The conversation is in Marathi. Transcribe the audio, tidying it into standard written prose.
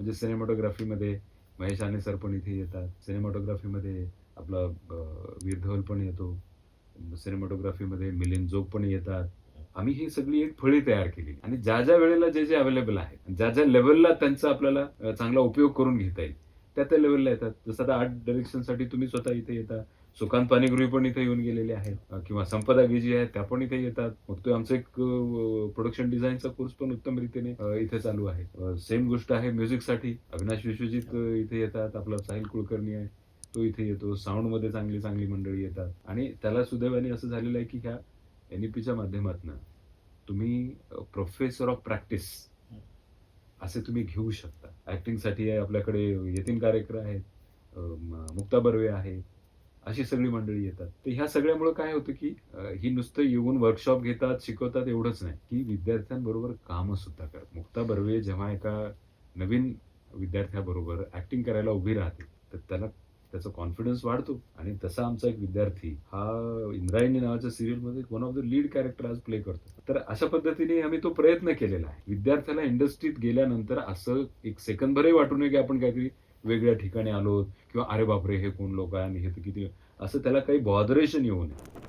म्हणजे सिनेमॅटोग्राफीमध्ये महेश आने सर पण इथे येतात. सिनेमॅटोग्राफीमध्ये आपला वीर धवल पण येतो. सिनेमॅटोग्राफीमध्ये मिलिंद जोग पण येतात. आम्ही ही सगळी एक फळी तयार केली आणि ज्या वेळेला जे अवेलेबल आहे, ज्या लेव्हलला त्यांचा आपल्याला चांगला उपयोग करून घेता येईल, त्या लेव्हलला येतात. जसं आता आर्ट डायरेक्शनसाठी तुम्ही स्वतः इथे येता. सुकांत पाणीगृही पण इथे येऊन गेलेले आहेत किंवा संपदा गिजी आहेत त्या पण इथे येतात. मग तो आमचा एक प्रोडक्शन डिझाईनचा कोर्स पण उत्तम रीतीने इथे चालू आहे. सेम गोष्ट आहे म्युझिकसाठी. अविनाश विश्वजित इथे येतात. आपला साहिल कुलकर्णी आहे. तो इथे येतो. साऊंडमध्ये चांगली चांगली मंडळी येतात आणि त्याला सुदैवाने असं झालेलं आहे की ह्या NEPच्या माध्यमातून तुम्ही प्रोफेसर ऑफ प्रॅक्टिस असे तुम्ही घेऊ शकता. ॲक्टिंगसाठी आपल्याकडे यतीन कारेकर आहेत, मुक्ता बर्वे आहे. अशी सगळी मंडळी येतात. तर ह्या सगळ्यामुळे काय होतं, की ही नुसतं येऊन वर्कशॉप घेतात, शिकवतात एवढंच नाही, की विद्यार्थ्यांबरोबर कामं सुद्धा करतात. मुक्ता बर्वे जेव्हा एका नवीन विद्यार्थ्याबरोबर ॲक्टिंग करायला उभी राहते, तर त्याला त्याचा कॉन्फिडन्स वाढतो आणि तसा आमचा एक विद्यार्थी हा इंद्रायणी नावाच्या सीरियलमध्ये one of the lead character आज प्ले करतो. तर अशा पद्धतीने आम्ही तो प्रयत्न केलेला आहे. विद्यार्थ्याला इंडस्ट्रीत गेल्यानंतर असं एक सेकंदभरही वाटू नये, की आपण काहीतरी वेगळ्या ठिकाणी आलोत किंवा "अरे बापरे! हे कोण लोकं आहे आणि हे तर किती" असं त्याला काही बॉदरेशन येऊ नये.